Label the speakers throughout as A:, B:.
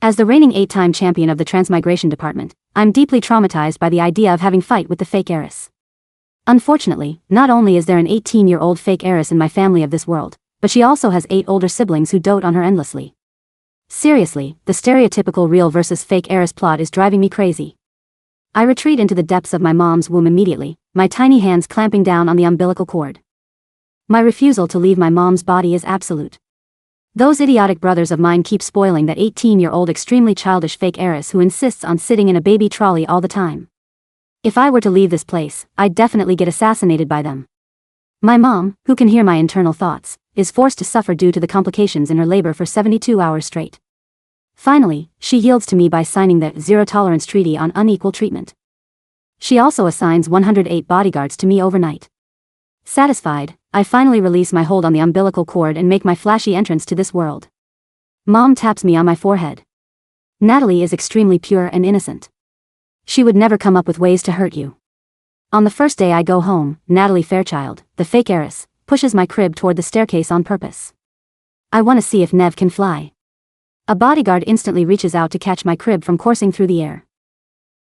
A: As the reigning 8-time champion of the transmigration department, I'm deeply traumatized by the idea of having fight with the fake heiress. Unfortunately, not only is there an 18-year-old fake heiress in my family of this world, but she also has 8 older siblings who dote on her endlessly. Seriously, the stereotypical real versus fake heiress plot is driving me crazy. I retreat into the depths of my mom's womb immediately, my tiny hands clamping down on the umbilical cord. My refusal to leave my mom's body is absolute. Those idiotic brothers of mine keep spoiling that 18-year-old extremely childish fake heiress who insists on sitting in a baby trolley all the time. If I were to leave this place, I'd definitely get assassinated by them. My mom, who can hear my internal thoughts, is forced to suffer due to the complications in her labor for 72 hours straight. Finally, she yields to me by signing the Zero-Tolerance Treaty on Unequal Treatment. She also assigns 108 bodyguards to me overnight. Satisfied, I finally release my hold on the umbilical cord and make my flashy entrance to this world. Mom taps me on my forehead. Natalie is extremely pure and innocent. She would never come up with ways to hurt you. On the first day I go home, Natalie Fairchild, the fake heiress, pushes my crib toward the staircase on purpose. I want to see if Nev can fly. A bodyguard instantly reaches out to catch my crib from coursing through the air.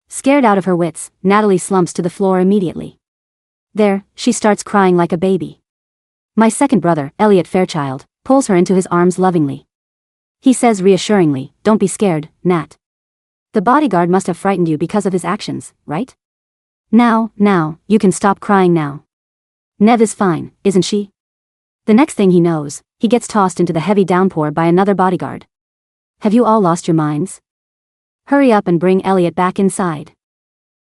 A: Scared out of her wits, Natalie slumps to the floor immediately. There, she starts crying like a baby. My second brother, Elliot Fairchild, pulls her into his arms lovingly. He says reassuringly, "Don't be scared, Nat. The bodyguard must have frightened you because of his actions, right? Now, you can stop crying now. Nev is fine, isn't she?" The next thing he knows, he gets tossed into the heavy downpour by another bodyguard. Have you all lost your minds? Hurry up and bring Elliot back inside.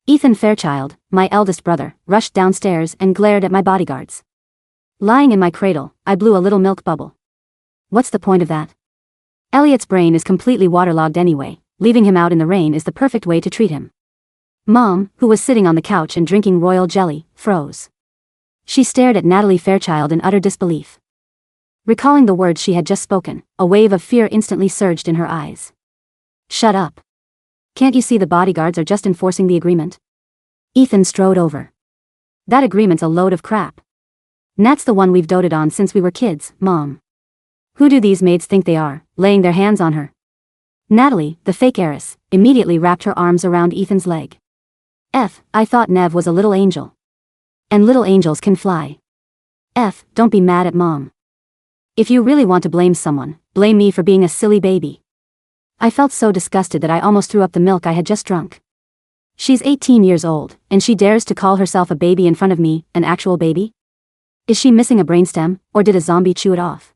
A: Ethan Fairchild, my eldest brother, rushed downstairs and glared at my bodyguards. Lying in my cradle, I blew a little milk bubble. What's the point of that? Elliot's brain is completely waterlogged anyway, leaving him out in the rain is the perfect way to treat him. Mom, who was sitting on the couch and drinking royal jelly, froze. She stared at Natalie Fairchild in utter disbelief. Recalling the words she had just spoken, a wave of fear instantly surged in her eyes. Shut up. Can't you see the bodyguards are just enforcing the agreement? Ethan strode over. That agreement's a load of crap. Nat's the one we've doted on since we were kids, Mom. Who do these maids think they are, laying their hands on her? Natalie, the fake heiress, immediately wrapped her arms around Ethan's leg. I thought Nev was a little angel. And little angels can fly. Don't be mad at Mom. If you really want to blame someone, blame me for being a silly baby. I felt so disgusted that I almost threw up the milk I had just drunk. She's 18 years old, and she dares to call herself a baby in front of me, an actual baby? Is she missing a brainstem, or did a zombie chew it off?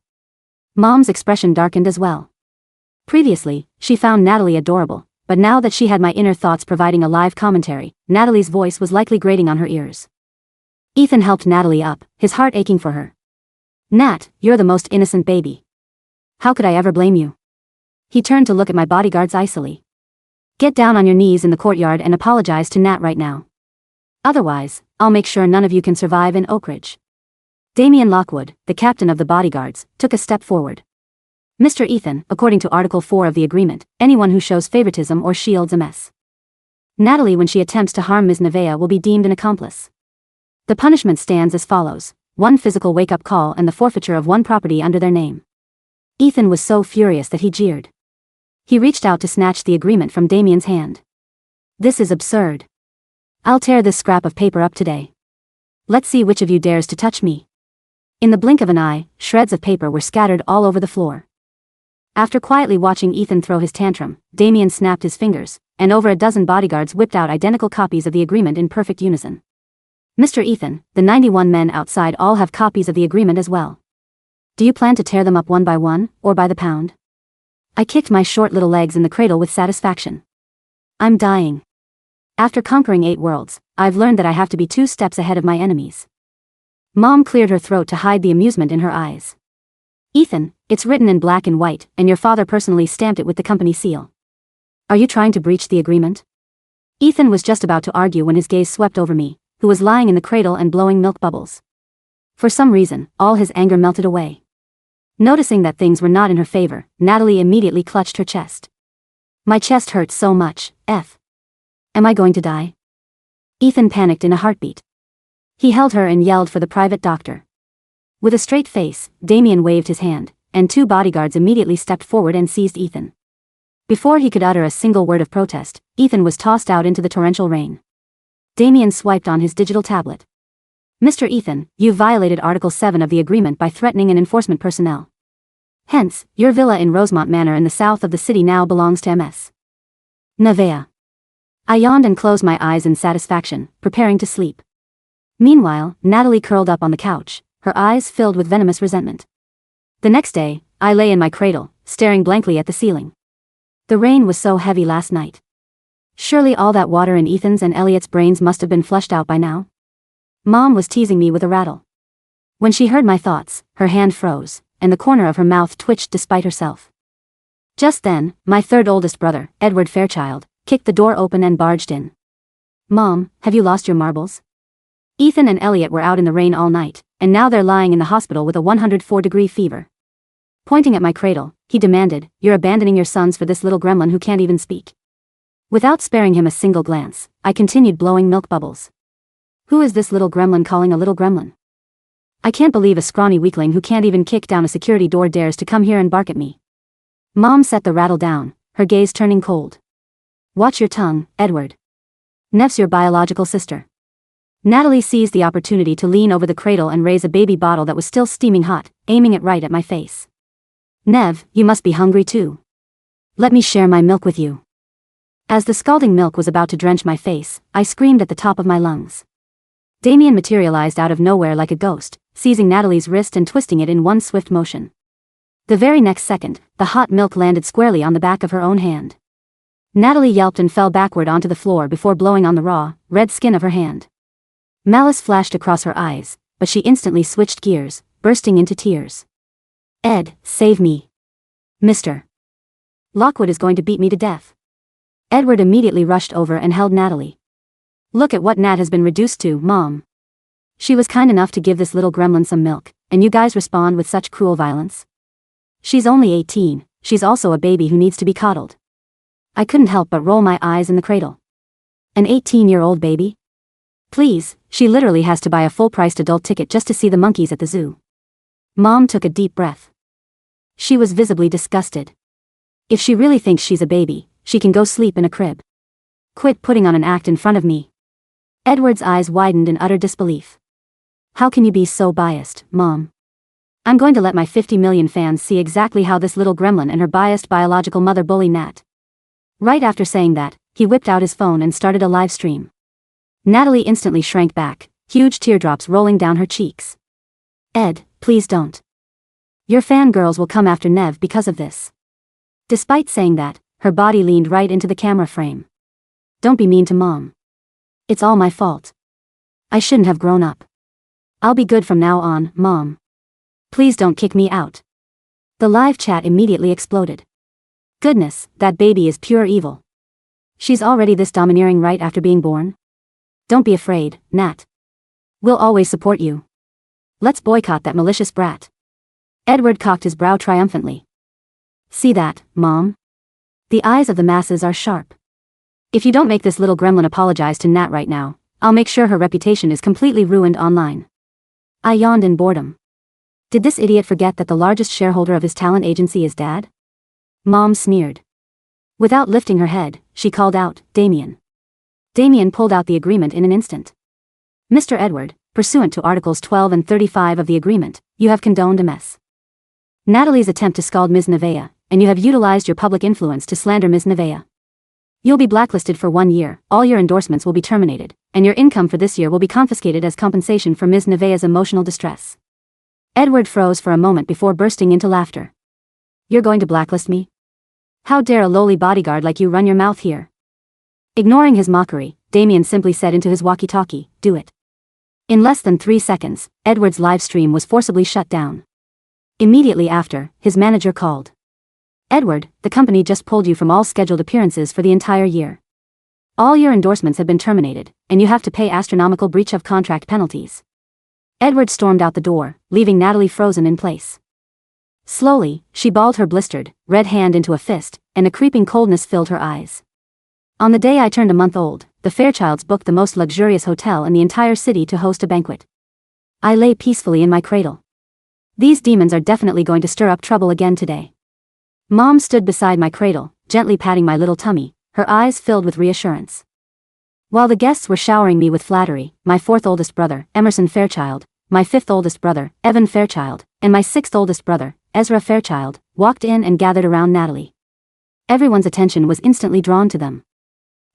A: Mom's expression darkened as well. Previously, she found Natalie adorable, but now that she had my inner thoughts providing a live commentary, Natalie's voice was likely grating on her ears. Ethan helped Natalie up, his heart aching for her. Nat, you're the most innocent baby. How could I ever blame you? He turned to look at my bodyguards icily. Get down on your knees in the courtyard and apologize to Nat right now. Otherwise, I'll make sure none of you can survive in Oak Ridge. Damien Lockwood, the captain of the bodyguards, took a step forward. Mr. Ethan, according to Article 4 of the agreement, anyone who shows favoritism or shields a mess. Natalie, when she attempts to harm Ms. Nevaeh, will be deemed an accomplice. The punishment stands as follows: 1 physical wake-up call and the forfeiture of 1 property under their name. Ethan was so furious that he jeered. He reached out to snatch the agreement from Damien's hand. This is absurd. I'll tear this scrap of paper up today. Let's see which of you dares to touch me. In the blink of an eye, shreds of paper were scattered all over the floor. After quietly watching Ethan throw his tantrum, Damien snapped his fingers, and over a dozen bodyguards whipped out identical copies of the agreement in perfect unison. Mr. Ethan, the 91 men outside all have copies of the agreement as well. Do you plan to tear them up one by one, or by the pound? I kicked my short little legs in the cradle with satisfaction. I'm dying. After conquering 8 worlds, I've learned that I have to be 2 steps ahead of my enemies. Mom cleared her throat to hide the amusement in her eyes. Ethan, it's written in black and white, and your father personally stamped it with the company seal. Are you trying to breach the agreement? Ethan was just about to argue when his gaze swept over me, who was lying in the cradle and blowing milk bubbles. For some reason, all his anger melted away. Noticing that things were not in her favor, Natalie immediately clutched her chest. My chest hurts so much. Am I going to die? Ethan panicked in a heartbeat. He held her and yelled for the private doctor. With a straight face, Damien waved his hand, and 2 bodyguards immediately stepped forward and seized Ethan. Before he could utter a single word of protest, Ethan was tossed out into the torrential rain. Damien swiped on his digital tablet. Mr. Ethan, you violated Article 7 of the agreement by threatening and enforcement personnel. Hence, your villa in Rosemont Manor in the south of the city now belongs to Ms. Nevaeh. I yawned and closed my eyes in satisfaction, preparing to sleep. Meanwhile, Natalie curled up on the couch, her eyes filled with venomous resentment. The next day, I lay in my cradle, staring blankly at the ceiling. The rain was so heavy last night. Surely all that water in Ethan's and Elliot's brains must have been flushed out by now. Mom was teasing me with a rattle. When she heard my thoughts, her hand froze, and the corner of her mouth twitched despite herself. Just then, my third oldest brother, Edward Fairchild, kicked the door open and barged in. Mom, have you lost your marbles? Ethan and Elliot were out in the rain all night, and now they're lying in the hospital with a 104-degree fever. Pointing at my cradle, he demanded, you're abandoning your sons for this little gremlin who can't even speak. Without sparing him a single glance, I continued blowing milk bubbles. Who is this little gremlin calling a little gremlin? I can't believe a scrawny weakling who can't even kick down a security door dares to come here and bark at me. Mom set the rattle down, her gaze turning cold. Watch your tongue, Edward. Nev's your biological sister. Natalie seized the opportunity to lean over the cradle and raise a baby bottle that was still steaming hot, aiming it right at my face. Nev, you must be hungry too. Let me share my milk with you. As the scalding milk was about to drench my face, I screamed at the top of my lungs. Damien materialized out of nowhere like a ghost, seizing Natalie's wrist and twisting it in one swift motion. The very next second, the hot milk landed squarely on the back of her own hand. Natalie yelped and fell backward onto the floor before blowing on the raw, red skin of her hand. Malice flashed across her eyes, but she instantly switched gears, bursting into tears. Ed, save me. Mr. Lockwood is going to beat me to death. Edward immediately rushed over and held Natalie. Look at what Nat has been reduced to, Mom. She was kind enough to give this little gremlin some milk, and you guys respond with such cruel violence? She's only 18, she's also a baby who needs to be coddled. I couldn't help but roll my eyes in the cradle. An 18-year-old baby? Please, she literally has to buy a full-priced adult ticket just to see the monkeys at the zoo. Mom took a deep breath. She was visibly disgusted. If she really thinks she's a baby, she can go sleep in a crib. Quit putting on an act in front of me. Edward's eyes widened in utter disbelief. How can you be so biased, Mom? I'm going to let my 50 million fans see exactly how this little gremlin and her biased biological mother bully Nat. Right after saying that, he whipped out his phone and started a live stream. Natalie instantly shrank back, huge teardrops rolling down her cheeks. Ed, please don't. Your fangirls will come after Nev because of this. Despite saying that, her body leaned right into the camera frame. Don't be mean to Mom. It's all my fault. I shouldn't have grown up. I'll be good from now on, Mom. Please don't kick me out. The live chat immediately exploded. Goodness, that baby is pure evil. She's already this domineering right after being born? Don't be afraid, Nat. We'll always support you. Let's boycott that malicious brat. Edward cocked his brow triumphantly. See that, Mom? The eyes of the masses are sharp. If you don't make this little gremlin apologize to Nat right now, I'll make sure her reputation is completely ruined online. I yawned in boredom. Did this idiot forget that the largest shareholder of his talent agency is Dad? Mom sneered. Without lifting her head, she called out, Damien. Damien pulled out the agreement in an instant. Mr. Edward, pursuant to Articles 12 and 35 of the agreement, you have condoned Ms. Natalie's attempt to scald Ms. Nevaeh, and you have utilized your public influence to slander Ms. Nevaeh. You'll be blacklisted for 1 year, all your endorsements will be terminated, and your income for this year will be confiscated as compensation for Ms. Nevaeh's emotional distress. Edward froze for a moment before bursting into laughter. You're going to blacklist me? How dare a lowly bodyguard like you run your mouth here? Ignoring his mockery, Damien simply said into his walkie-talkie, do it. In less than 3 seconds, Edward's live stream was forcibly shut down. Immediately after, his manager called. Edward, the company just pulled you from all scheduled appearances for the entire year. All your endorsements have been terminated, and you have to pay astronomical breach of contract penalties. Edward stormed out the door, leaving Natalie frozen in place. Slowly, she balled her blistered, red hand into a fist, and a creeping coldness filled her eyes. On the day I turned a month old, the Fairchilds booked the most luxurious hotel in the entire city to host a banquet. I lay peacefully in my cradle. These demons are definitely going to stir up trouble again today. Mom stood beside my cradle, gently patting my little tummy, her eyes filled with reassurance. While the guests were showering me with flattery, my fourth oldest brother, Emerson Fairchild, my fifth oldest brother, Evan Fairchild, and my sixth oldest brother, Ezra Fairchild, walked in and gathered around Natalie. Everyone's attention was instantly drawn to them.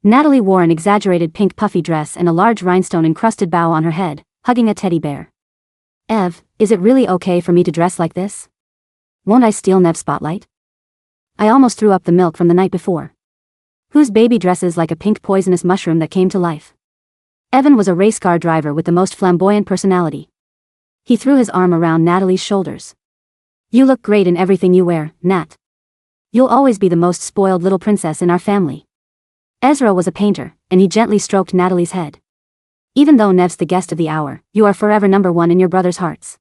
A: Natalie wore an exaggerated pink puffy dress and a large rhinestone-encrusted bow on her head, hugging a teddy bear. "Ev, is it really okay for me to dress like this? Won't I steal Nev's spotlight? I almost threw up the milk from the night before. Whose baby dresses like a pink poisonous mushroom that came to life?" Evan was a race car driver with the most flamboyant personality. He threw his arm around Natalie's shoulders. "You look great in everything you wear, Nat. You'll always be the most spoiled little princess in our family." Ezra was a painter, and he gently stroked Natalie's head. "Even though Nev's the guest of the hour, you are forever number one in your brothers' hearts."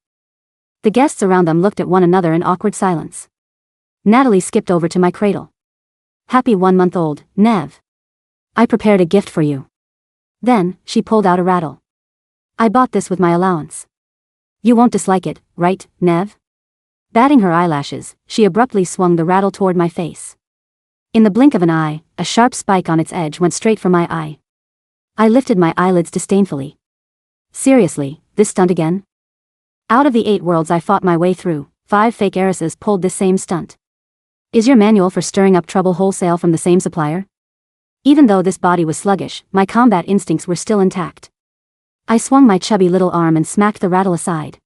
A: The guests around them looked at one another in awkward silence. Natalie skipped over to my cradle. "Happy 1-month-old, Nev. I prepared a gift for you." Then, she pulled out a rattle. "I bought this with my allowance. You won't dislike it, right, Nev?" Batting her eyelashes, she abruptly swung the rattle toward my face. In the blink of an eye, a sharp spike on its edge went straight for my eye. I lifted my eyelids disdainfully. "Seriously, this stunt again?" Out of the 8 worlds I fought my way through, 5 fake heiresses pulled this same stunt. Is your manual for stirring up trouble wholesale from the same supplier? Even though this body was sluggish, my combat instincts were still intact. I swung my chubby little arm and smacked the rattle aside.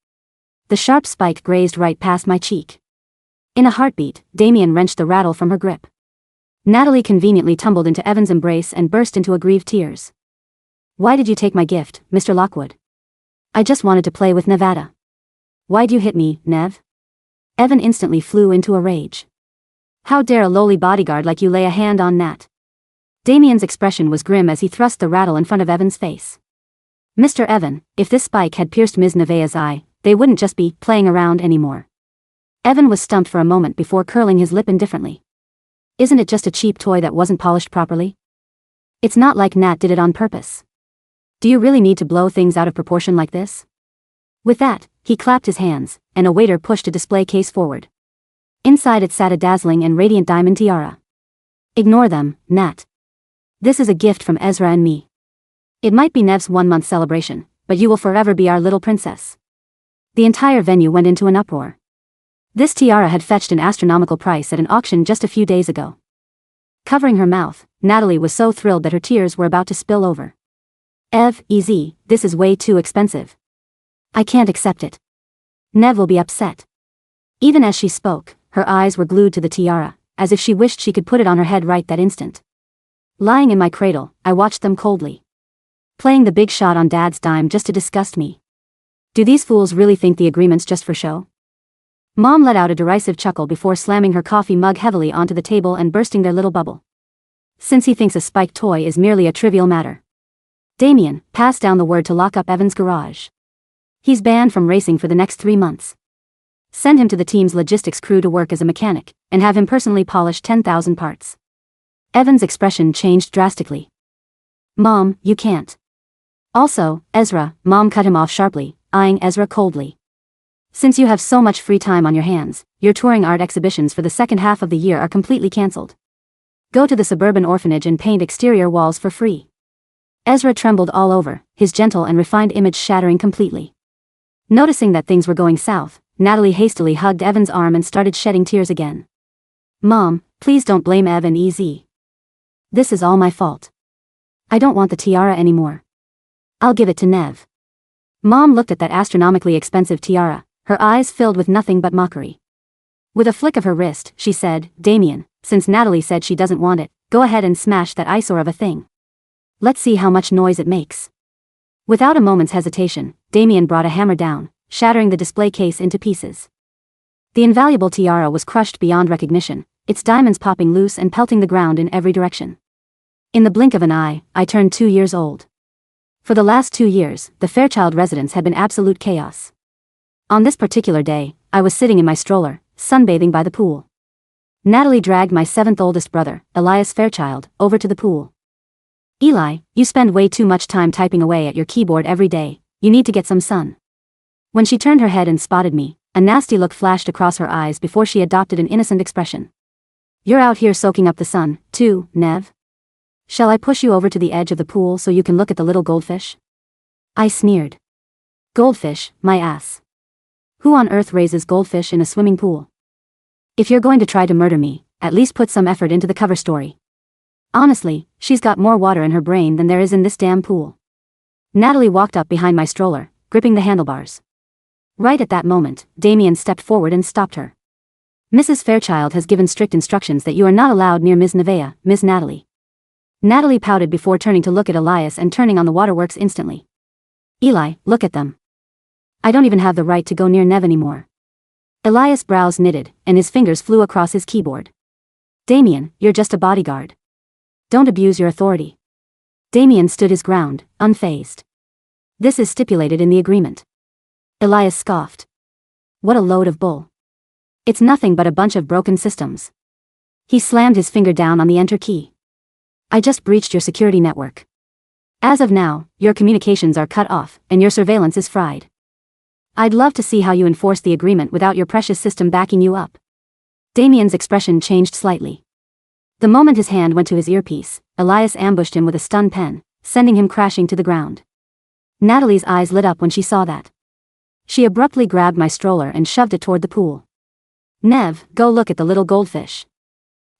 A: The sharp spike grazed right past my cheek. In a heartbeat, Damien wrenched the rattle from her grip. Natalie conveniently tumbled into Evan's embrace and burst into aggrieved tears. "Why did you take my gift, Mr. Lockwood? I just wanted to play with Nevada." "Why'd you hit me, Nev?" Evan instantly flew into a rage. "How dare a lowly bodyguard like you lay a hand on Nat?" Damien's expression was grim as he thrust the rattle in front of Evan's face. "Mr. Evan, if this spike had pierced Ms. Nevaeh's eye, they wouldn't just be playing around anymore." Evan was stumped for a moment before curling his lip indifferently. "Isn't it just a cheap toy that wasn't polished properly? It's not like Nat did it on purpose. Do you really need to blow things out of proportion like this?" With that, he clapped his hands, and a waiter pushed a display case forward. Inside it sat a dazzling and radiant diamond tiara. "Ignore them, Nat. This is a gift from Ezra and me. It might be Nev's 1-month celebration, but you will forever be our little princess." The entire venue went into an uproar. This tiara had fetched an astronomical price at an auction just a few days ago. Covering her mouth, Natalie was so thrilled that her tears were about to spill over. "Ev, easy, this is way too expensive. I can't accept it. Nev will be upset." Even as she spoke, her eyes were glued to the tiara, as if she wished she could put it on her head right that instant. Lying in my cradle, I watched them coldly. Playing the big shot on Dad's dime just to disgust me. Do these fools really think the agreement's just for show? Mom let out a derisive chuckle before slamming her coffee mug heavily onto the table and bursting their little bubble. "Since he thinks a spiked toy is merely a trivial matter. Damien, pass down the word to lock up Evan's garage. He's banned from racing for the next 3 months. Send him to the team's logistics crew to work as a mechanic, and have him personally polish 10,000 parts." Evan's expression changed drastically. "Mom, you can't." "Also, Ezra," Mom cut him off sharply, eyeing Ezra coldly. "Since you have so much free time on your hands, your touring art exhibitions for the second half of the year are completely cancelled. Go to the suburban orphanage and paint exterior walls for free." Ezra trembled all over, his gentle and refined image shattering completely. Noticing that things were going south, Natalie hastily hugged Evan's arm and started shedding tears again. "Mom, please don't blame Ev and EZ. This is all my fault. I don't want the tiara anymore. I'll give it to Nev." Mom looked at that astronomically expensive tiara, her eyes filled with nothing but mockery. With a flick of her wrist, she said, "Damien, since Natalie said she doesn't want it, go ahead and smash that eyesore of a thing. Let's see how much noise it makes." Without a moment's hesitation, Damien brought a hammer down, shattering the display case into pieces. The invaluable tiara was crushed beyond recognition, its diamonds popping loose and pelting the ground in every direction. In the blink of an eye, I turned 2 years old. For the last 2 years, the Fairchild residence had been absolute chaos. On this particular day, I was sitting in my stroller, sunbathing by the pool. Natalie dragged my 7th oldest brother, Elias Fairchild, over to the pool. "Eli, you spend way too much time typing away at your keyboard every day, you need to get some sun." When she turned her head and spotted me, a nasty look flashed across her eyes before she adopted an innocent expression. You're out here soaking up the sun, too, Nev. Shall I push you over to the edge of the pool so you can look at the little goldfish? I sneered. Goldfish, my ass. Who on earth raises goldfish in a swimming pool? If you're going to try to murder me, at least put some effort into the cover story. Honestly, she's got more water in her brain than there is in this damn pool. Natalie walked up behind my stroller, gripping the handlebars. Right at that moment, Damien stepped forward and stopped her. Mrs. Fairchild has given strict instructions that you are not allowed near Ms. Nevaeh, Miss Natalie. Natalie pouted before turning to look at Elias and turning on the waterworks instantly. Eli, look at them. I don't even have the right to go near Nev anymore. Elias' brows knitted, and his fingers flew across his keyboard. Damien, you're just a bodyguard. Don't abuse your authority. Damien stood his ground, unfazed. This is stipulated in the agreement. Elias scoffed. What a load of bull. It's nothing but a bunch of broken systems. He slammed his finger down on the enter key. I just breached your security network. As of now, your communications are cut off, and your surveillance is fried. I'd love to see how you enforce the agreement without your precious system backing you up. Damien's expression changed slightly. The moment his hand went to his earpiece, Elias ambushed him with a stun pen, sending him crashing to the ground. Natalie's eyes lit up when she saw that. She abruptly grabbed my stroller and shoved it toward the pool. Nev, go look at the little goldfish.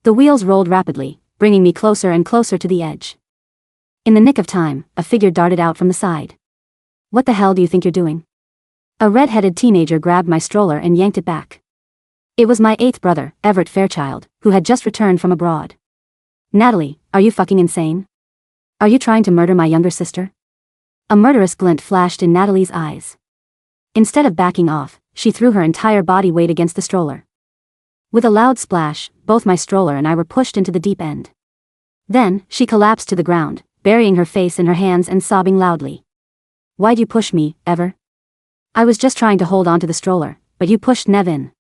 A: The wheels rolled rapidly, bringing me closer and closer to the edge. In the nick of time, a figure darted out from the side. What the hell do you think you're doing? A red-headed teenager grabbed my stroller and yanked it back. It was my 8th brother, Everett Fairchild, who had just returned from abroad. Natalie, are you fucking insane? Are you trying to murder my younger sister? A murderous glint flashed in Natalie's eyes. Instead of backing off, she threw her entire body weight against the stroller. With a loud splash, both my stroller and I were pushed into the deep end. Then, she collapsed to the ground, burying her face in her hands and sobbing loudly. Why'd you push me, Ever? I was just trying to hold on to the stroller, but you pushed Nev in.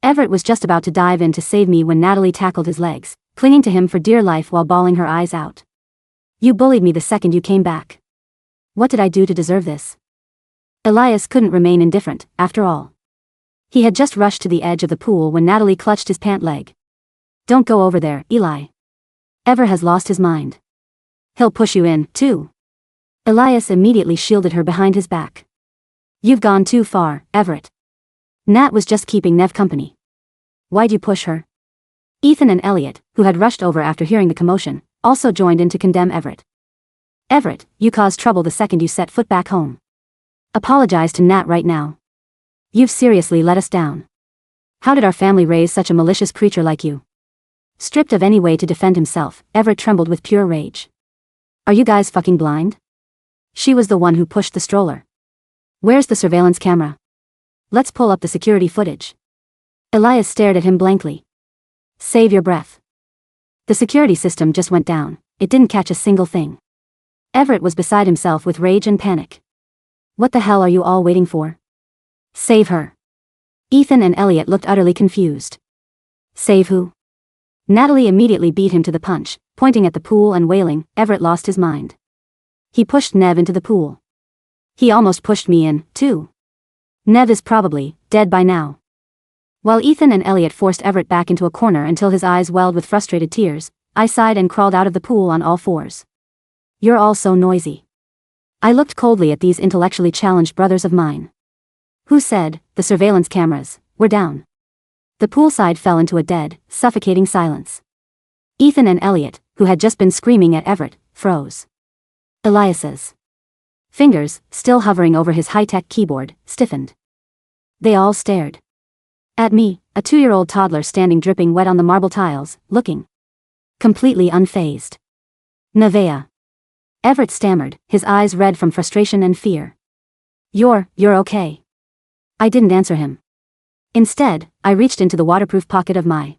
A: Everett was just about to dive in to save me when Natalie tackled his legs, clinging to him for dear life while bawling her eyes out. You bullied me the second you came back. What did I do to deserve this? Elias couldn't remain indifferent, after all. He had just rushed to the edge of the pool when Natalie clutched his pant leg. Don't go over there, Eli. Ever has lost his mind. He'll push you in, too. Elias immediately shielded her behind his back. You've gone too far, Everett. Nat was just keeping Nev company. Why'd you push her? Ethan and Elliot, who had rushed over after hearing the commotion, also joined in to condemn Everett. Everett, you caused trouble the second you set foot back home. Apologize to Nat right now. You've seriously let us down. How did our family raise such a malicious creature like you? Stripped of any way to defend himself, Everett trembled with pure rage. Are you guys fucking blind? She was the one who pushed the stroller. Where's the surveillance camera? Let's pull up the security footage. Elias stared at him blankly. Save your breath. The security system just went down. It didn't catch a single thing. Everett was beside himself with rage and panic. What the hell are you all waiting for? Save her. Ethan and Elliot looked utterly confused. Save who? Natalie immediately beat him to the punch, pointing at the pool and wailing. Everett lost his mind. He pushed Nev into the pool. He almost pushed me in, too. Nev is probably dead by now. While Ethan and Elliot forced Everett back into a corner until his eyes welled with frustrated tears, I sighed and crawled out of the pool on all fours. You're all so noisy. I looked coldly at these intellectually challenged brothers of mine. Who said the surveillance cameras were down? The poolside fell into a dead, suffocating silence. Ethan and Elliot, who had just been screaming at Everett, froze. Elias's fingers, still hovering over his high-tech keyboard, stiffened. They all stared. At me, a 2-year-old toddler standing dripping wet on the marble tiles, looking completely unfazed. Nevaeh. Everett stammered, his eyes red from frustration and fear. You're okay. I didn't answer him. Instead, I reached into the waterproof pocket of my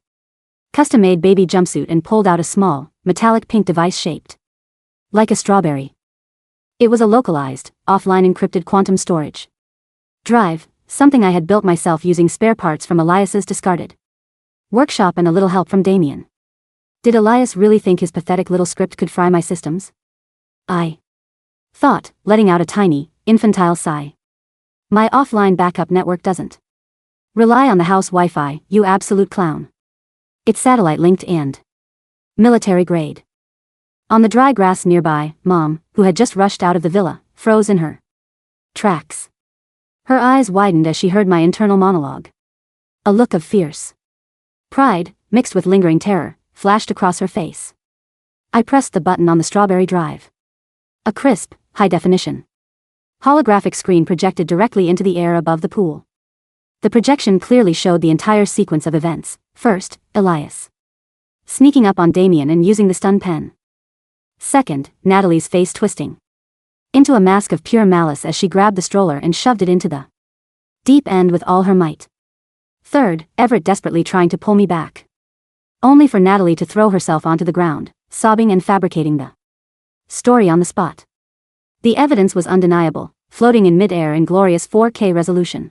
A: custom-made baby jumpsuit and pulled out a small, metallic pink device shaped like a strawberry. It was a localized, offline encrypted quantum storage drive, something I had built myself using spare parts from Elias's discarded workshop and a little help from Damien. Did Elias really think his pathetic little script could fry my systems? I thought, letting out a tiny, infantile sigh. My offline backup network doesn't rely on the house Wi-Fi, you absolute clown. It's satellite-linked and military grade. On the dry grass nearby, Mom, who had just rushed out of the villa, froze in her tracks. Her eyes widened as she heard my internal monologue. A look of fierce pride, mixed with lingering terror, flashed across her face. I pressed the button on the strawberry drive. A crisp, high-definition holographic screen projected directly into the air above the pool. The projection clearly showed the entire sequence of events. First, Elias sneaking up on Damien and using the stun pen. Second, Natalie's face twisting into a mask of pure malice as she grabbed the stroller and shoved it into the deep end with all her might. Third, Everett desperately trying to pull me back, only for Natalie to throw herself onto the ground, sobbing and fabricating the story on the spot. The evidence was undeniable, floating in mid-air in glorious 4K resolution.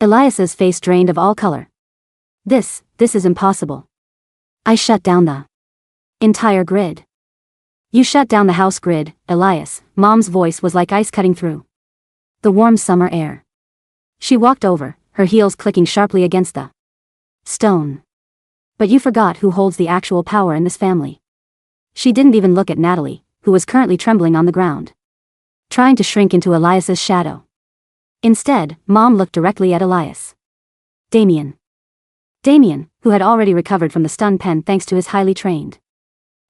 A: Elias's face drained of all color. This is impossible. I shut down the entire grid. You shut down the house grid, Elias. Mom's voice was like ice cutting through the warm summer air. She walked over, her heels clicking sharply against the stone. But you forgot who holds the actual power in this family. She didn't even look at Natalie, who was currently trembling on the ground, trying to shrink into Elias's shadow. Instead, Mom looked directly at Elias. Damien, who had already recovered from the stun pen thanks to his highly trained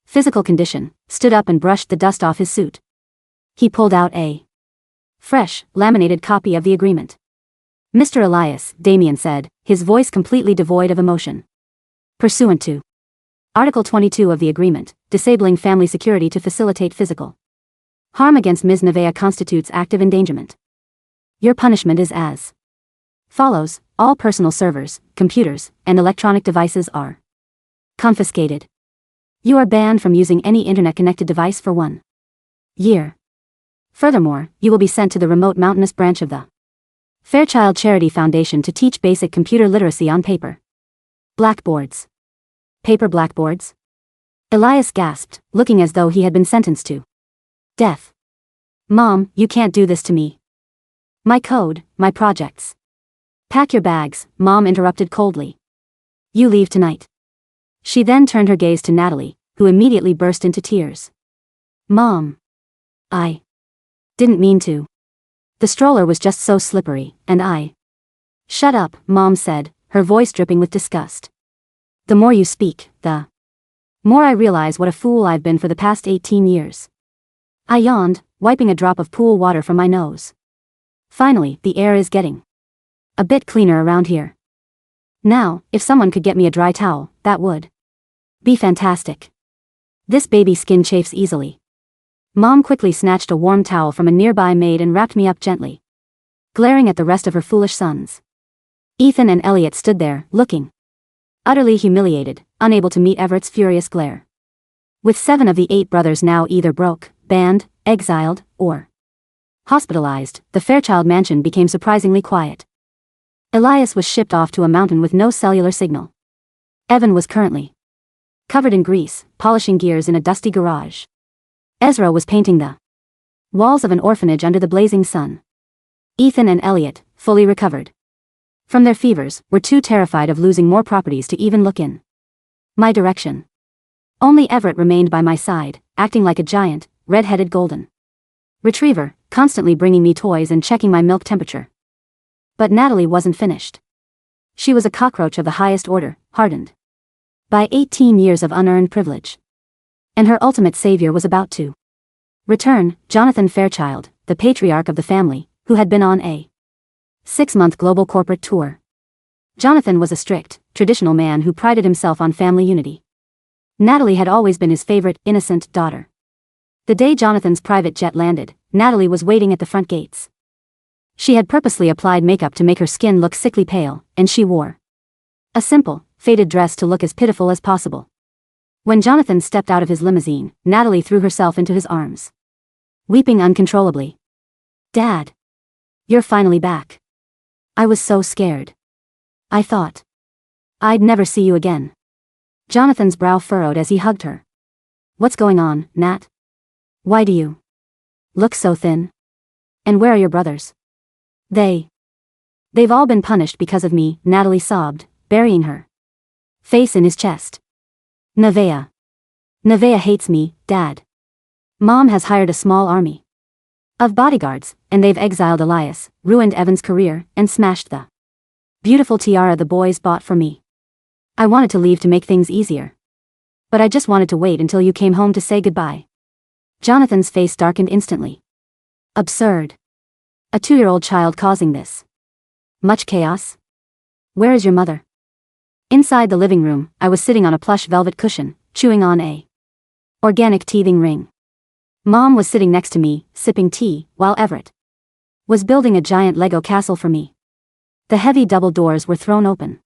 A: physical condition, stood up and brushed the dust off his suit. He pulled out a fresh, laminated copy of the agreement. Mr. Elias, Damien said, his voice completely devoid of emotion. Pursuant to Article 22 of the agreement, disabling family security to facilitate physical harm against Ms. Nevaeh constitutes active endangerment. Your punishment is as follows: all personal servers, computers, and electronic devices are confiscated. You are banned from using any internet-connected device for 1 year. Furthermore, you will be sent to the remote mountainous branch of the Fairchild Charity Foundation to teach basic computer literacy on paper blackboards. Paper blackboards? Elias gasped, looking as though he had been sentenced to death. Mom, you can't do this to me. My code, my projects. Pack your bags, Mom interrupted coldly. You leave tonight. She then turned her gaze to Natalie, who immediately burst into tears. Mom. I didn't mean to. The stroller was just so slippery, and I... Shut up, Mom said, her voice dripping with disgust. The more you speak, the more I realize what a fool I've been for the past 18 years. I yawned, wiping a drop of pool water from my nose. Finally, the air is getting a bit cleaner around here. Now, if someone could get me a dry towel, that would be fantastic. This baby skin chafes easily. Mom quickly snatched a warm towel from a nearby maid and wrapped me up gently, glaring at the rest of her foolish sons. Ethan and Elliot stood there, looking utterly humiliated, unable to meet Everett's furious glare. With 7 of the 8 brothers now either broke, banned, exiled, or hospitalized, the Fairchild mansion became surprisingly quiet. Elias was shipped off to a mountain with no cellular signal. Evan was currently covered in grease, polishing gears in a dusty garage. Ezra was painting the walls of an orphanage under the blazing sun. Ethan and Elliot, fully recovered from their fevers, were too terrified of losing more properties to even look in my direction. Only Everett remained by my side, acting like a giant, red-headed golden retriever, constantly bringing me toys and checking my milk temperature. But Natalie wasn't finished. She was a cockroach of the highest order, hardened by 18 years of unearned privilege. And her ultimate savior was about to return, Jonathan Fairchild, the patriarch of the family, who had been on a 6-month global corporate tour. Jonathan was a strict, traditional man who prided himself on family unity. Natalie had always been his favorite, innocent daughter. The day Jonathan's private jet landed, Natalie was waiting at the front gates. She had purposely applied makeup to make her skin look sickly pale, and she wore a simple, faded dress to look as pitiful as possible. When Jonathan stepped out of his limousine, Natalie threw herself into his arms, weeping uncontrollably. Dad. You're finally back. I was so scared. I thought I'd never see you again. Jonathan's brow furrowed as he hugged her. What's going on, Nat? Why do you look so thin? And where are your brothers? They've all been punished because of me, Natalie sobbed, burying her Face in his chest. Nevaeh. Nevaeh hates me, Dad. Mom has hired a small army of bodyguards, and they've exiled Elias, ruined Evan's career, and smashed the beautiful tiara the boys bought for me. I wanted to leave to make things easier. But I just wanted to wait until you came home to say goodbye. Jonathan's face darkened instantly. Absurd. A 2-year-old child causing this much chaos? Where is your mother? Inside the living room, I was sitting on a plush velvet cushion, chewing on a organic teething ring. Mom was sitting next to me, sipping tea, while Everett was building a giant Lego castle for me. The heavy double doors were thrown open.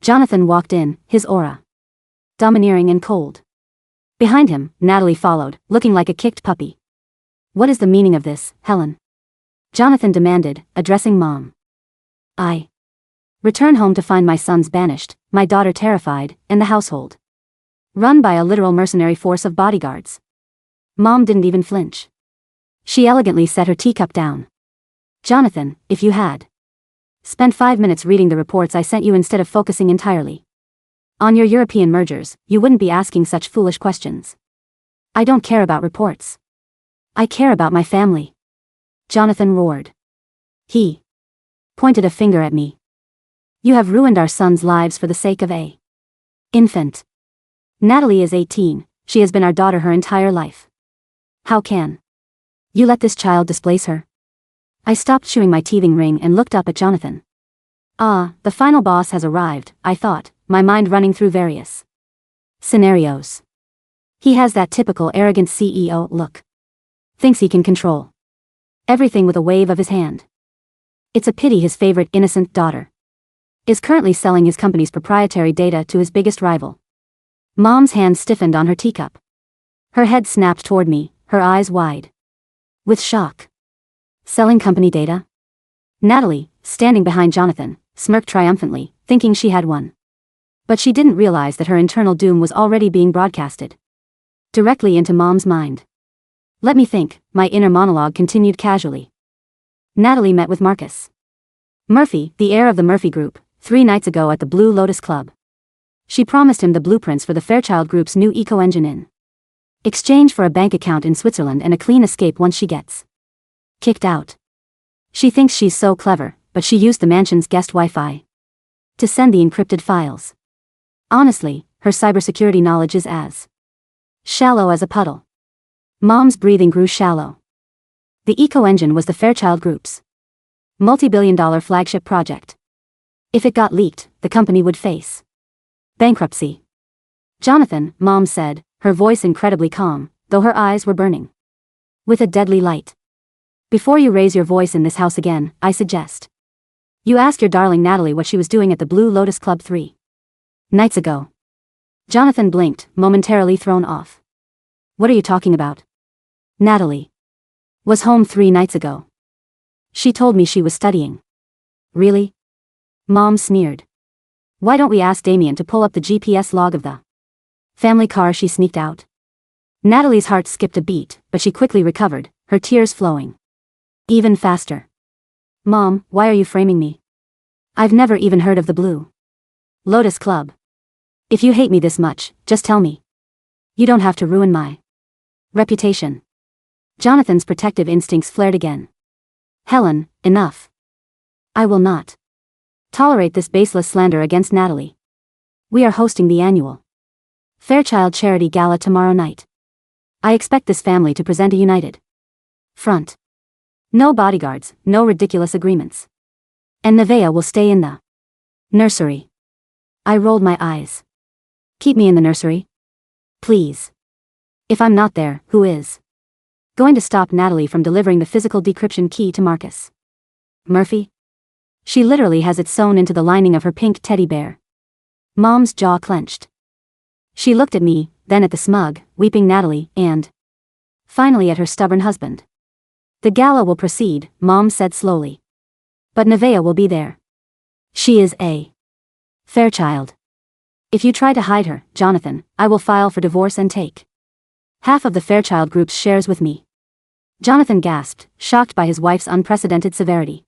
A: Jonathan walked in, his aura domineering and cold. Behind him, Natalie followed, looking like a kicked puppy. What is the meaning of this, Helen? Jonathan demanded, addressing Mom. I return home to find my sons banished, my daughter terrified, and the household run by a literal mercenary force of bodyguards. Mom didn't even flinch. She elegantly set her teacup down. Jonathan, if you had spent 5 minutes reading the reports I sent you instead of focusing entirely on your European mergers, you wouldn't be asking such foolish questions. I don't care about reports. I care about my family. Jonathan roared. He pointed a finger at me. You have ruined our sons' lives for the sake of a infant. Natalie is 18, she has been our daughter her entire life. How can you let this child displace her? I stopped chewing my teething ring and looked up at Jonathan. Ah, the final boss has arrived, I thought, my mind running through various scenarios. He has that typical arrogant CEO look. Thinks he can control everything with a wave of his hand. It's a pity his favorite innocent daughter is currently selling his company's proprietary data to his biggest rival. Mom's hand stiffened on her teacup. Her head snapped toward me, her eyes wide with shock. Selling company data? Natalie, standing behind Jonathan, smirked triumphantly, thinking she had won. But she didn't realize that her internal doom was already being broadcasted directly into Mom's mind. Let me think, my inner monologue continued casually. Natalie met with Marcus Murphy, the heir of the Murphy Group, 3 nights ago at the Blue Lotus Club. She promised him the blueprints for the Fairchild Group's new eco-engine in exchange for a bank account in Switzerland and a clean escape once she gets kicked out. She thinks she's so clever, but she used the mansion's guest Wi-Fi to send the encrypted files. Honestly, her cybersecurity knowledge is as shallow as a puddle. Mom's breathing grew shallow. The eco-engine was the Fairchild Group's multi-billion-dollar flagship project. If it got leaked, the company would face bankruptcy. Jonathan, Mom said, her voice incredibly calm, though her eyes were burning with a deadly light. Before you raise your voice in this house again, I suggest you ask your darling Natalie what she was doing at the Blue Lotus Club 3 nights ago. Jonathan blinked, momentarily thrown off. What are you talking about? Natalie was home 3 nights ago. She told me she was studying. Really? Mom sneered. Why don't we ask Damien to pull up the GPS log of the family car she sneaked out? Natalie's heart skipped a beat, but she quickly recovered, her tears flowing even faster. Mom, why are you framing me? I've never even heard of the Blue Lotus Club. If you hate me this much, just tell me. You don't have to ruin my reputation. Jonathan's protective instincts flared again. Helen, enough. I will not tolerate this baseless slander against Natalie. We are hosting the annual Fairchild Charity Gala tomorrow night. I expect this family to present a united front. No bodyguards, no ridiculous agreements. And Nevaeh will stay in the nursery. I rolled my eyes. Keep me in the nursery? Please. If I'm not there, who is going to stop Natalie from delivering the physical decryption key to Marcus Murphy? She literally has it sewn into the lining of her pink teddy bear. Mom's jaw clenched. She looked at me, then at the smug, weeping Natalie, and finally at her stubborn husband. The gala will proceed, Mom said slowly. But Nevaeh will be there. She is a Fairchild. If you try to hide her, Jonathan, I will file for divorce and take half of the Fairchild Group's shares with me. Jonathan gasped, shocked by his wife's unprecedented severity.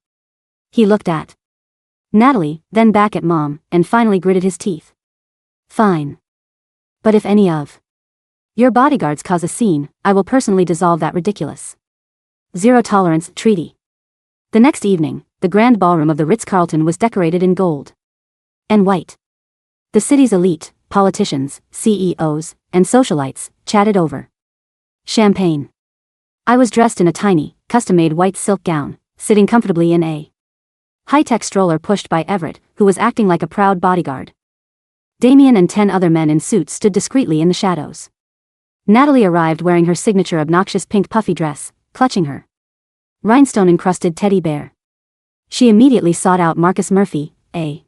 A: He looked at Natalie, then back at Mom, and finally gritted his teeth. Fine. But if any of your bodyguards cause a scene, I will personally dissolve that ridiculous zero tolerance treaty. The next evening, the grand ballroom of the Ritz-Carlton was decorated in gold and white. The city's elite, politicians, CEOs, and socialites, chatted over champagne. I was dressed in a tiny, custom-made white silk gown, sitting comfortably in a high-tech stroller pushed by Everett, who was acting like a proud bodyguard. Damien and 10 other men in suits stood discreetly in the shadows. Natalie arrived wearing her signature obnoxious pink puffy dress, clutching her rhinestone-encrusted teddy bear. She immediately sought out Marcus Murphy, a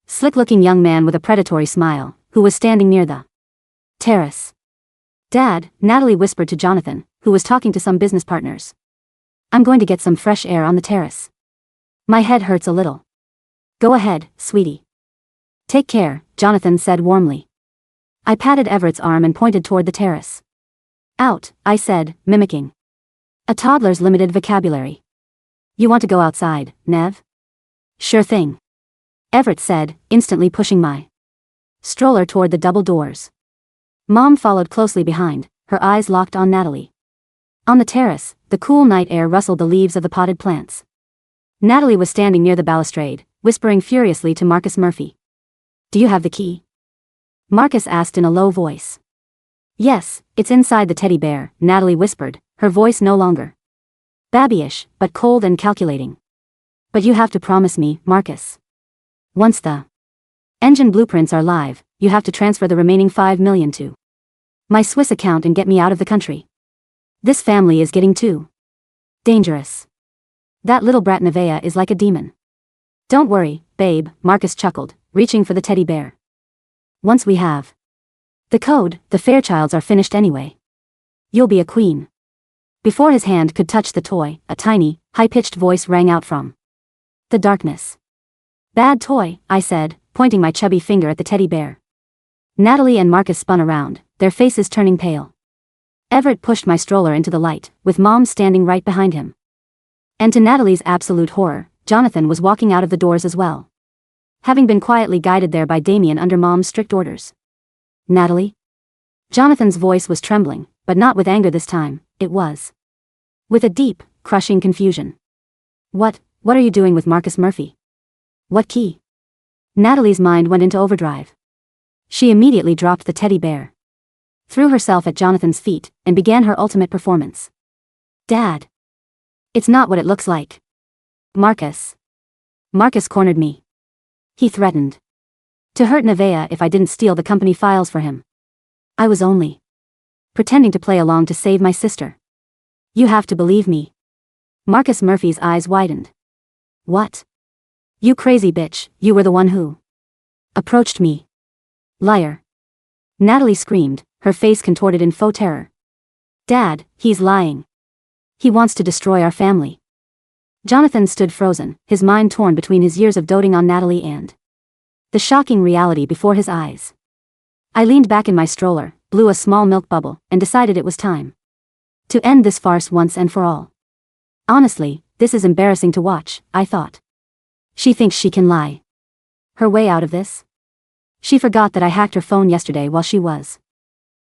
A: slick-looking young man with a predatory smile, who was standing near the terrace. "Dad," Natalie whispered to Jonathan, who was talking to some business partners. "I'm going to get some fresh air on the terrace. My head hurts a little." "Go ahead, sweetie." "Take care," Jonathan said warmly. I patted Everett's arm and pointed toward the terrace. "Out," I said, mimicking a toddler's limited vocabulary. "You want to go outside, Nev?" "Sure thing," Everett said, instantly pushing my stroller toward the double doors. Mom followed closely behind, her eyes locked on Natalie. On the terrace, the cool night air rustled the leaves of the potted plants. Natalie was standing near the balustrade, whispering furiously to Marcus Murphy. "Do you have the key?" Marcus asked in a low voice. "Yes, it's inside the teddy bear," Natalie whispered, her voice no longer babyish, but cold and calculating. "But you have to promise me, Marcus. Once the engine blueprints are live, you have to transfer the remaining $5 million to my Swiss account and get me out of the country. This family is getting too dangerous. That little brat Nevaeh is like a demon." "Don't worry, babe," Marcus chuckled, reaching for the teddy bear. "Once we have the code, the Fairchilds are finished anyway. You'll be a queen." Before his hand could touch the toy, a tiny, high-pitched voice rang out from the darkness. "Bad toy," I said, pointing my chubby finger at the teddy bear. Natalie and Marcus spun around, their faces turning pale. Everett pushed my stroller into the light, with Mom standing right behind him. And to Natalie's absolute horror, Jonathan was walking out of the doors as well, having been quietly guided there by Damien under Mom's strict orders. "Natalie?" Jonathan's voice was trembling, but not with anger this time, it was with a deep, crushing confusion. What are you doing with Marcus Murphy? What key?" Natalie's mind went into overdrive. She immediately dropped the teddy bear, threw herself at Jonathan's feet, and began her ultimate performance. "Dad! It's not what it looks like. Marcus." Marcus cornered me. He threatened to hurt Nevaeh if I didn't steal the company files for him. I was only pretending to play along to save my sister. "You have to believe me." Marcus Murphy's eyes widened. "What? You crazy bitch, you were the one who approached me." "Liar." Natalie screamed, her face contorted in faux terror. "Dad, he's lying. He wants to destroy our family." Jonathan stood frozen, his mind torn between his years of doting on Natalie and the shocking reality before his eyes. I leaned back in my stroller, blew a small milk bubble, and decided it was time to end this farce once and for all. Honestly, this is embarrassing to watch, I thought. She thinks she can lie her way out of this? She forgot that I hacked her phone yesterday while she was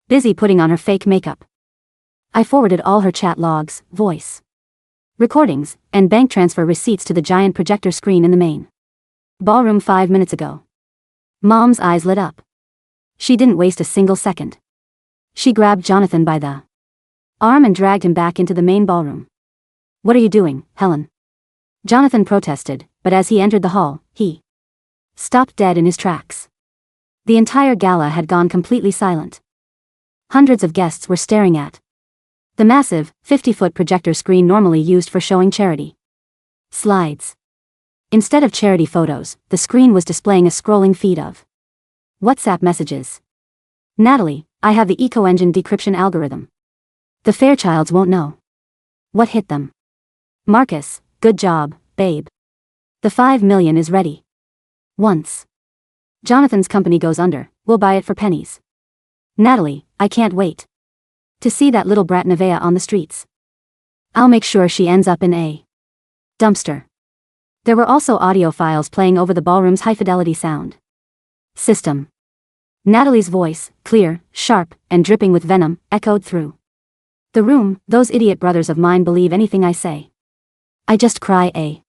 A: busy putting on her fake makeup. I forwarded all her chat logs, voice recordings, and bank transfer receipts to the giant projector screen in the main ballroom 5 minutes ago. Mom's eyes lit up. She didn't waste a single second. She grabbed Jonathan by the arm and dragged him back into the main ballroom. "What are you doing, Helen?" Jonathan protested, but as he entered the hall, he stopped dead in his tracks. The entire gala had gone completely silent. Hundreds of guests were staring at the massive, 50-foot projector screen normally used for showing charity slides. Instead of charity photos, the screen was displaying a scrolling feed of WhatsApp messages. "Natalie, I have the eco-engine decryption algorithm. The Fairchilds won't know what hit them." "Marcus, good job, babe. The $5 million is ready. Once Jonathan's company goes under, we'll buy it for pennies." "Natalie, I can't wait to see that little brat Nevaeh on the streets. I'll make sure she ends up in a dumpster." There were also audio files playing over the ballroom's high-fidelity sound system. Natalie's voice, clear, sharp, and dripping with venom, echoed through the room. Those idiot brothers of mine believe anything I say. I just cry a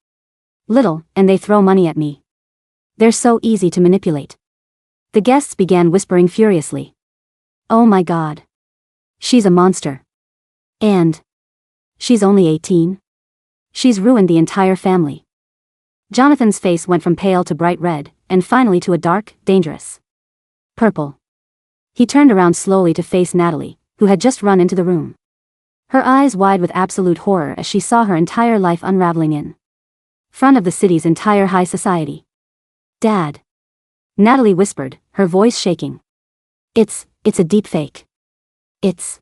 A: little, and they throw money at me. They're so easy to manipulate. The guests began whispering furiously. Oh my God. She's a monster. And she's only 18. She's ruined the entire family. Jonathan's face went from pale to bright red, and finally to a dark, dangerous purple. He turned around slowly to face Natalie, who had just run into the room. Her eyes wide with absolute horror as she saw her entire life unraveling in front of the city's entire high society. Dad. Natalie whispered, her voice shaking. It's a deep fake. It's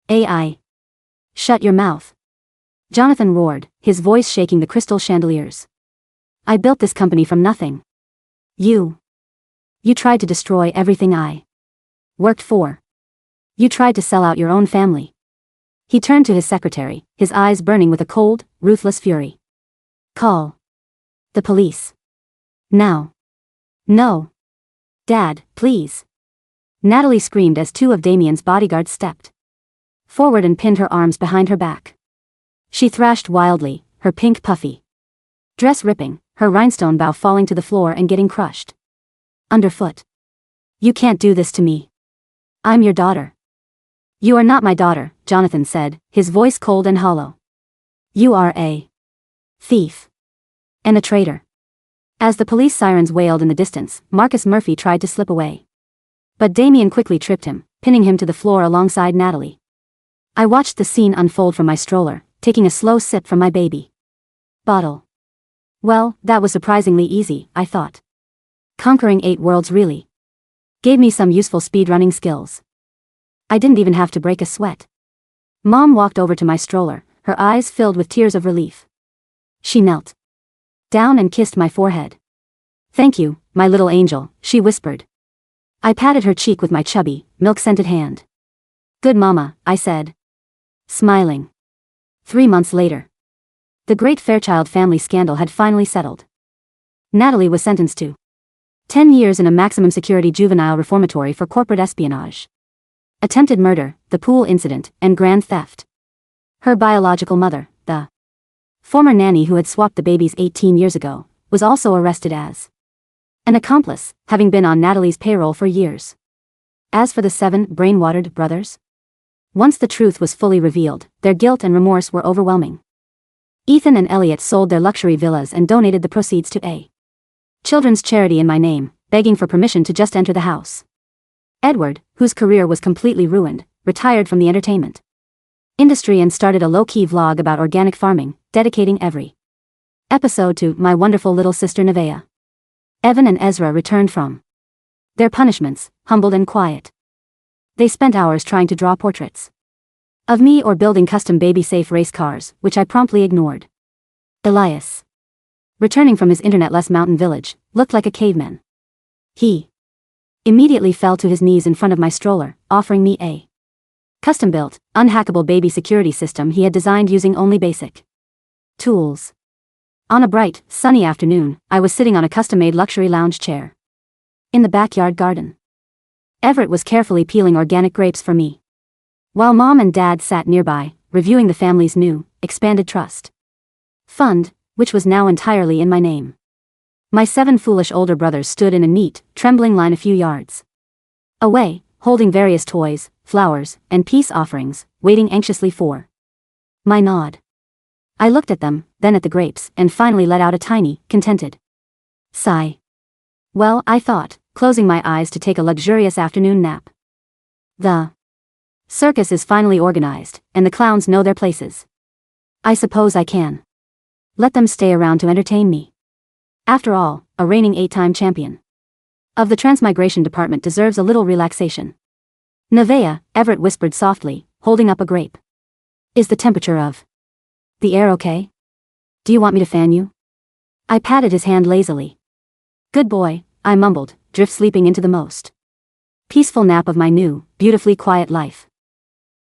A: AI. Shut your mouth. Jonathan roared, his voice shaking the crystal chandeliers. I built this company from nothing. You tried to destroy everything I worked for. You tried to sell out your own family. He turned to his secretary, his eyes burning with a cold, ruthless fury. Call the police. Now. No. Dad, please. Natalie screamed as two of Damien's bodyguards stepped forward and pinned her arms behind her back. She thrashed wildly, her pink puffy dress ripping, her rhinestone bow falling to the floor and getting crushed underfoot. You can't do this to me. I'm your daughter. You are not my daughter, Jonathan said, his voice cold and hollow. You are a thief. And a traitor. As the police sirens wailed in the distance, Marcus Murphy tried to slip away. But Damien quickly tripped him, pinning him to the floor alongside Natalie. I watched the scene unfold from my stroller, taking a slow sip from my baby bottle. Well, that was surprisingly easy, I thought. Conquering 8 worlds really gave me some useful speedrunning skills. I didn't even have to break a sweat. Mom walked over to my stroller, her eyes filled with tears of relief. She knelt down and kissed my forehead. Thank you, my little angel, she whispered. I patted her cheek with my chubby, milk-scented hand. Good mama, I said, smiling. 3 months later. The great Fairchild family scandal had finally settled. Natalie was sentenced to 10 years in a maximum security juvenile reformatory for corporate espionage, attempted murder, the pool incident, and grand theft. Her biological mother, the former nanny who had swapped the babies 18 years ago, was also arrested as an accomplice, having been on Natalie's payroll for years. As for the 7 brain-watered brothers, once the truth was fully revealed, their guilt and remorse were overwhelming. Ethan and Elliot sold their luxury villas and donated the proceeds to a children's charity in my name, begging for permission to just enter the house. Edward, whose career was completely ruined, retired from the entertainment industry and started a low-key vlog about organic farming, dedicating every episode to my wonderful little sister Nevaeh. Evan and Ezra returned from their punishments, humbled and quiet. They spent hours trying to draw portraits of me or building custom baby-safe race cars, which I promptly ignored. Elias, returning from his internet-less mountain village, looked like a caveman. He immediately fell to his knees in front of my stroller, offering me a custom-built, unhackable baby security system he had designed using only basic tools. On a bright, sunny afternoon, I was sitting on a custom-made luxury lounge chair in the backyard garden. Everett was carefully peeling organic grapes for me, while Mom and Dad sat nearby, reviewing the family's new, expanded trust fund, which was now entirely in my name. My 7 foolish older brothers stood in a neat, trembling line a few yards away, holding various toys, flowers, and peace offerings, waiting anxiously for my nod. I looked at them, then at the grapes, and finally let out a tiny, contented sigh. Well, I thought, closing my eyes to take a luxurious afternoon nap. The circus is finally organized, and the clowns know their places. I suppose I can let them stay around to entertain me. After all, a reigning 8-time champion of the transmigration department deserves a little relaxation. Nevaeh, Everett whispered softly, holding up a grape. Is the temperature of the air okay? Do you want me to fan you? I patted his hand lazily. Good boy, I mumbled, drift sleeping into the most peaceful nap of my new, beautifully quiet life.